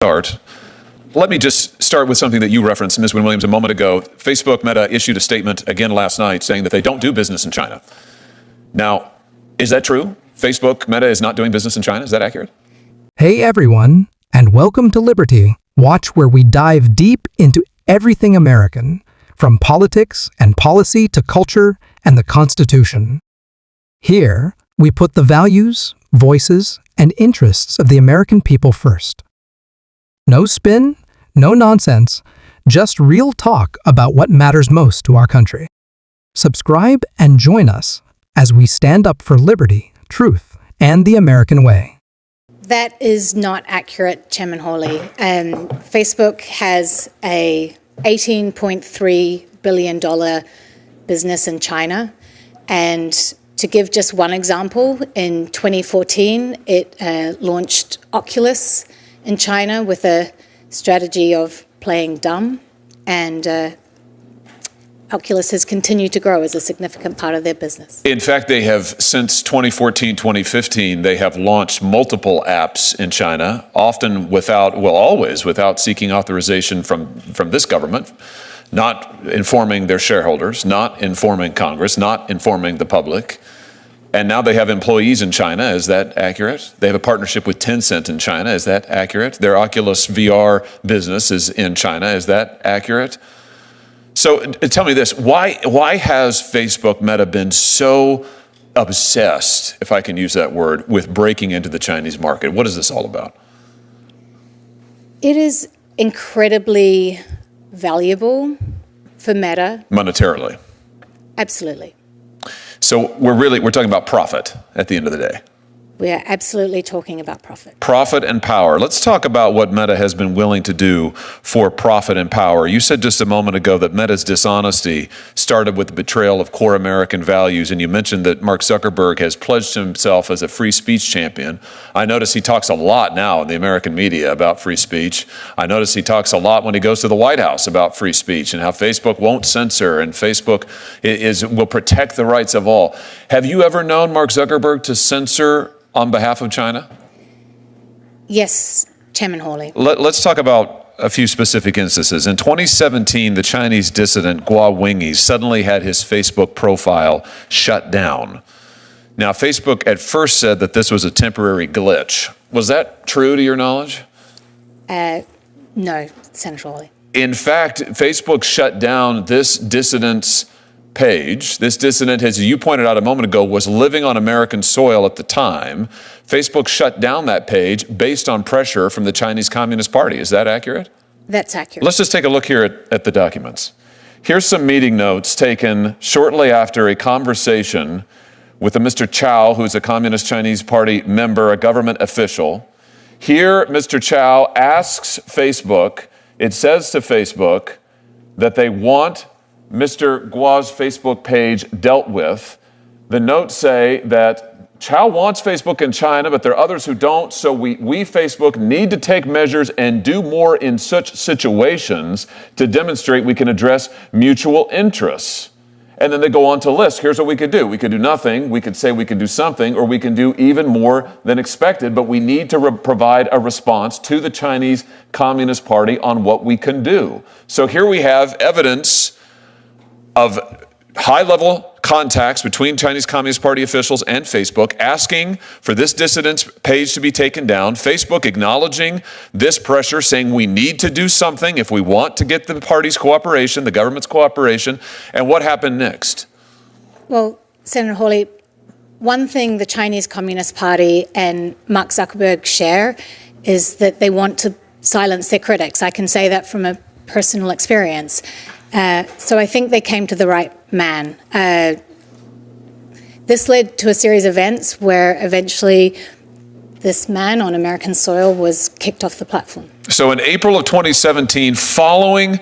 Start. Let me just start with something that you referenced, Ms. Wynne-Williams, a moment ago. Facebook Meta issued a statement again last night saying that they don't do business in China. Now, is that true? Facebook Meta is not doing business in China? Is that accurate? Hey everyone, and welcome to Liberty. Watch where we dive deep into everything American, from politics and policy to culture and the Constitution. Here, we put the values, voices, and interests of the American people first. No spin, no nonsense, just real talk about what matters most to our country. Subscribe and join us as we stand up for liberty, truth, and the American way. That is not accurate, Chairman Hawley. Facebook has a $18.3 billion business in China. And to give just one example, in 2014, it launched Oculus in China with a strategy of playing dumb. And Oculus has continued to grow as a significant part of their business. In fact, they have, since 2014, 2015, they have launched multiple apps in China, often always without seeking authorization from this government, not informing their shareholders, not informing Congress, not informing the public. And now they have employees in China. Is that accurate? They have a partnership with Tencent in China. Is that accurate? Their Oculus VR business is in China. Is that accurate? So tell me this, why has Facebook Meta been so obsessed, if I can use that word, with breaking into the Chinese market? What is this all about? It is incredibly valuable for Meta. Monetarily? Absolutely. So we're talking about profit at the end of the day. We are absolutely talking about profit. Profit and power. Let's talk about what Meta has been willing to do for profit and power. You said just a moment ago that Meta's dishonesty started with the betrayal of core American values, and you mentioned that Mark Zuckerberg has pledged himself as a free speech champion. I notice he talks a lot now in the American media about free speech. I notice he talks a lot when he goes to the White House about free speech and how Facebook won't censor and Facebook will protect the rights of all. Have you ever known Mark Zuckerberg to censor on behalf of China? Yes, Chairman Hawley. Let's talk about a few specific instances. In 2017, the Chinese dissident Guo Wengyi suddenly had his Facebook profile shut down. Now, Facebook at first said that this was a temporary glitch. Was that true to your knowledge? No, Senator Hawley. In fact, Facebook shut down this dissident's page. This dissident, as you pointed out a moment ago, was living on American soil at the time. Facebook shut down that page based on pressure from the Chinese Communist Party. Is that accurate? That's accurate. Let's just take a look here at the documents. Here's some meeting notes taken shortly after a conversation with a Mr. Chow, who's a Communist Chinese Party member, a government official. Here, Mr. Chow asks Facebook, it says to Facebook that they want Mr. Guo's Facebook page dealt with. The notes say that Chow wants Facebook in China, but there are others who don't, so we Facebook need to take measures and do more in such situations to demonstrate we can address mutual interests. And then they go on to list, here's what we could do. We could do nothing, we could say we can do something, or we can do even more than expected, but we need to provide a response to the Chinese Communist Party on what we can do. So here we have evidence of high-level contacts between Chinese Communist Party officials and Facebook asking for this dissident's page to be taken down, Facebook acknowledging this pressure, saying we need to do something if we want to get the party's cooperation, the government's cooperation. And what happened next? Well, Senator Hawley, one thing the Chinese Communist Party and Mark Zuckerberg share is that they want to silence their critics. I can say that from a personal experience. So I think they came to the right man. This led to a series of events where eventually this man on American soil was kicked off the platform. So in April of 2017, following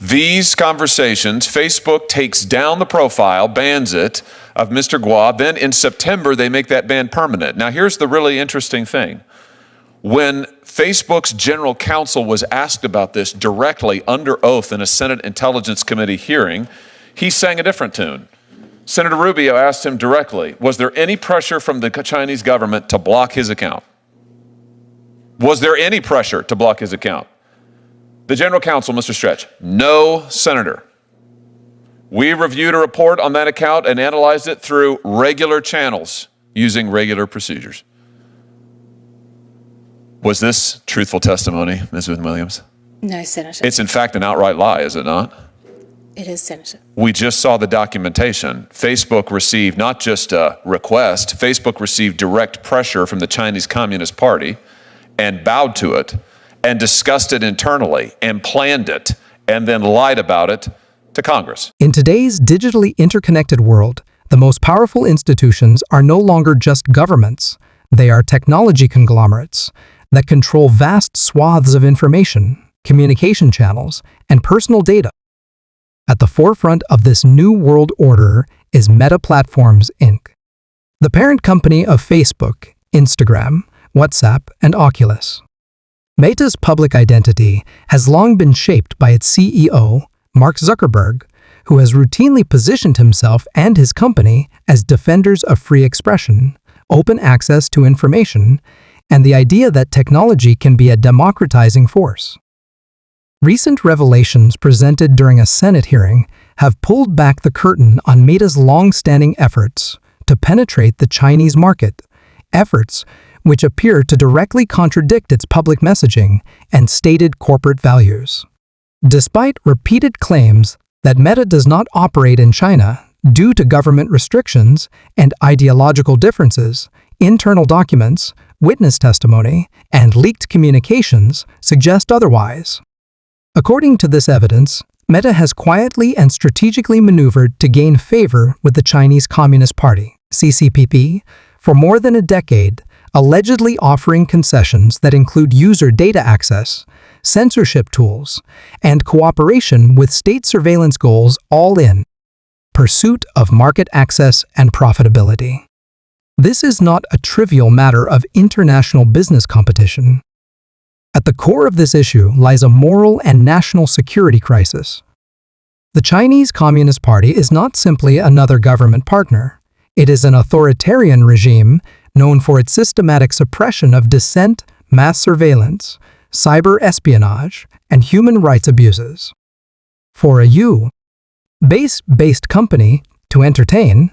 these conversations, Facebook takes down the profile, bans it, of Mr. Guo. Then in September, they make that ban permanent. Now, here's the really interesting thing. When Facebook's general counsel was asked about this directly under oath in a Senate Intelligence Committee hearing, he sang a different tune. Senator Rubio asked him directly, was there any pressure from the Chinese government to block his account? Was there any pressure to block his account? The General Counsel, Mr. Stretch, no, Senator. We reviewed a report on that account and analyzed it through regular channels using regular procedures. Was this truthful testimony, Ms. Williams? No, Senator. It's in fact an outright lie, is it not? It is, Senator. We just saw the documentation. Facebook received not just a request, Facebook received direct pressure from the Chinese Communist Party and bowed to it and discussed it internally and planned it and then lied about it to Congress. In today's digitally interconnected world, the most powerful institutions are no longer just governments. They are technology conglomerates that control vast swaths of information, communication channels, and personal data. At the forefront of this new world order is Meta Platforms, Inc., the parent company of Facebook, Instagram, WhatsApp, and Oculus. Meta's public identity has long been shaped by its CEO, Mark Zuckerberg, who has routinely positioned himself and his company as defenders of free expression, open access to information, and the idea that technology can be a democratizing force. Recent revelations presented during a Senate hearing have pulled back the curtain on Meta's long-standing efforts to penetrate the Chinese market, efforts which appear to directly contradict its public messaging and stated corporate values. Despite repeated claims that Meta does not operate in China due to government restrictions and ideological differences, internal documents, witness testimony, and leaked communications suggest otherwise. According to this evidence, Meta has quietly and strategically maneuvered to gain favor with the Chinese Communist Party, CCPP, for more than a decade, allegedly offering concessions that include user data access, censorship tools, and cooperation with state surveillance goals, all in pursuit of market access and profitability. This is not a trivial matter of international business competition. At the core of this issue lies a moral and national security crisis. The Chinese Communist Party is not simply another government partner. It is an authoritarian regime known for its systematic suppression of dissent, mass surveillance, cyber espionage, and human rights abuses. For a U.S.-based company to entertain,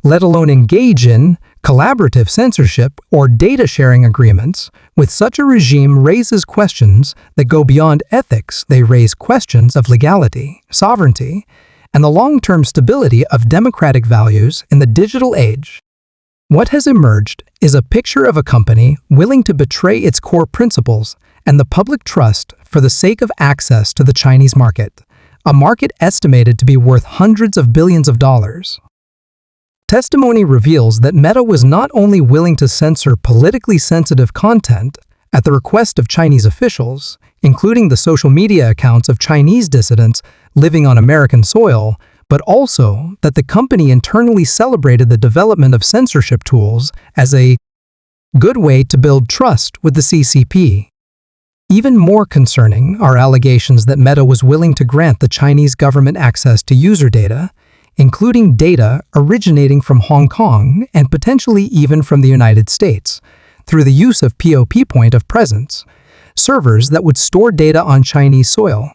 let alone engage in, collaborative censorship or data-sharing agreements with such a regime raises questions that go beyond ethics. They raise questions of legality, sovereignty, and the long-term stability of democratic values in the digital age. What has emerged is a picture of a company willing to betray its core principles and the public trust for the sake of access to the Chinese market, a market estimated to be worth hundreds of billions of dollars. Testimony reveals that Meta was not only willing to censor politically sensitive content at the request of Chinese officials, including the social media accounts of Chinese dissidents living on American soil, but also that the company internally celebrated the development of censorship tools as a good way to build trust with the CCP. Even more concerning are allegations that Meta was willing to grant the Chinese government access to user data, including data originating from Hong Kong and potentially even from the United States, through the use of POP point of presence, servers that would store data on Chinese soil.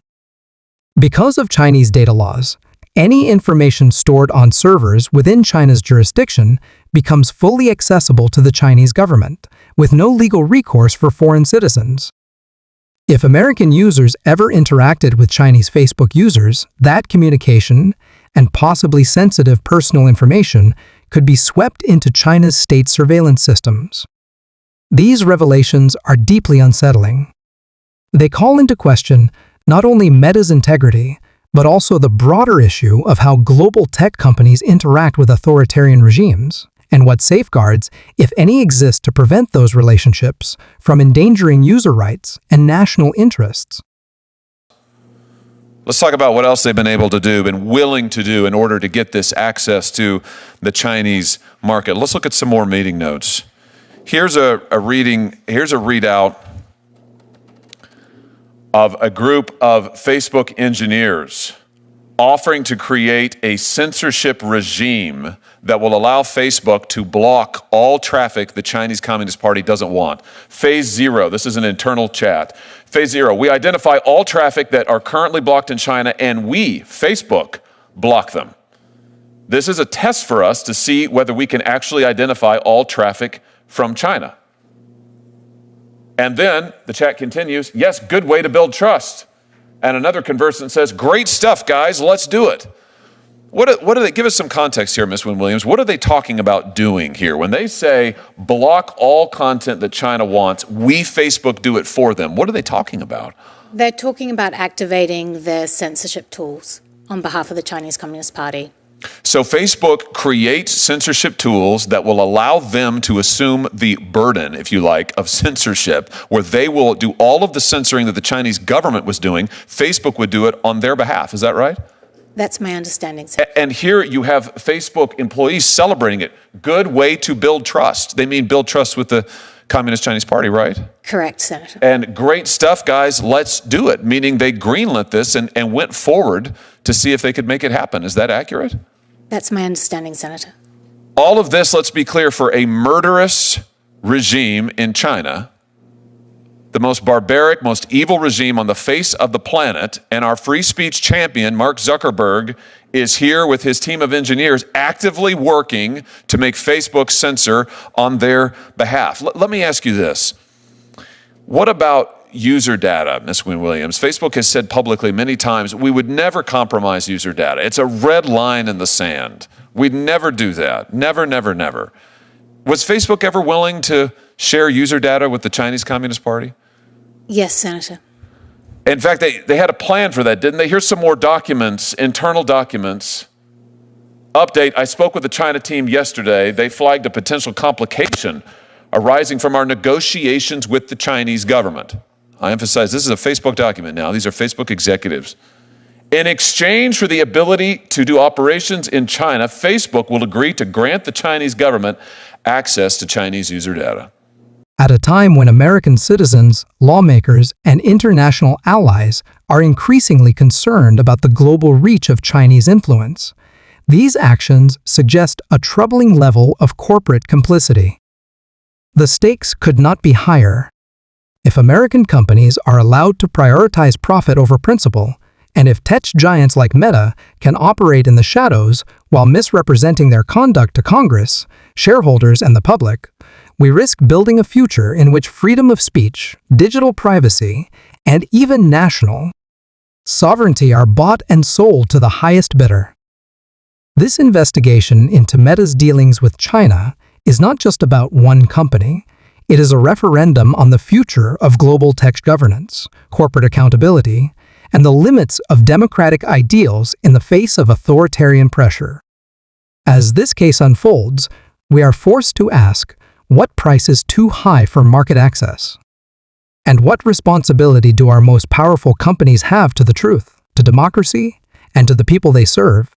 Because of Chinese data laws, any information stored on servers within China's jurisdiction becomes fully accessible to the Chinese government, with no legal recourse for foreign citizens. If American users ever interacted with Chinese Facebook users, that communication and possibly sensitive personal information could be swept into China's state surveillance systems. These revelations are deeply unsettling. They call into question not only Meta's integrity, but also the broader issue of how global tech companies interact with authoritarian regimes, and what safeguards, if any, exist to prevent those relationships from endangering user rights and national interests. Let's talk about what else they've been able to do, been willing to do in order to get this access to the Chinese market. Let's look at some more meeting notes. Here's a readout of a group of Facebook engineers offering to create a censorship regime that will allow Facebook to block all traffic the Chinese Communist Party doesn't want. Phase 0, this is an internal chat. Phase 0, we identify all traffic that are currently blocked in China, and we, Facebook, block them. This is a test for us to see whether we can actually identify all traffic from China. And then the chat continues, yes, good way to build trust. And another conversant says, great stuff, guys, let's do it. What do they, give us some context here, Ms. Wynne Williams. What are they talking about doing here? When they say block all content that China wants, we, Facebook, do it for them. What are they talking about? They're talking about activating the censorship tools on behalf of the Chinese Communist Party. So Facebook creates censorship tools that will allow them to assume the burden, if you like, of censorship, where they will do all of the censoring that the Chinese government was doing. Facebook would do it on their behalf. Is that right? That's my understanding, sir. And here you have Facebook employees celebrating it. Good way to build trust. They mean build trust with the Communist Chinese Party, right? Correct, Senator. And great stuff, guys, let's do it. Meaning they greenlit this and went forward to see if they could make it happen. Is that accurate? That's my understanding, Senator. All of this, let's be clear, for a murderous regime in China, the most barbaric, most evil regime on the face of the planet, and our free speech champion, Mark Zuckerberg, is here with his team of engineers actively working to make Facebook censor on their behalf. Let me ask you this. What about user data, Ms. Wynne Williams? Facebook has said publicly many times, we would never compromise user data. It's a red line in the sand. We'd never do that. Never, never, never. Was Facebook ever willing to share user data with the Chinese Communist Party? Yes, Senator. In fact, they had a plan for that, didn't they? Here's some more documents, internal documents. Update, I spoke with the China team yesterday. They flagged a potential complication arising from our negotiations with the Chinese government. I emphasize this is a Facebook document now. These are Facebook executives. In exchange for the ability to do operations in China, Facebook will agree to grant the Chinese government access to Chinese user data. At a time when American citizens, lawmakers, and international allies are increasingly concerned about the global reach of Chinese influence, these actions suggest a troubling level of corporate complicity. The stakes could not be higher. If American companies are allowed to prioritize profit over principle, and if tech giants like Meta can operate in the shadows while misrepresenting their conduct to Congress, shareholders, and the public, we risk building a future in which freedom of speech, digital privacy, and even national sovereignty are bought and sold to the highest bidder. This investigation into Meta's dealings with China is not just about one company. It is a referendum on the future of global tech governance, corporate accountability, and the limits of democratic ideals in the face of authoritarian pressure. As this case unfolds, we are forced to ask, what price is too high for market access? And what responsibility do our most powerful companies have to the truth, to democracy, and to the people they serve?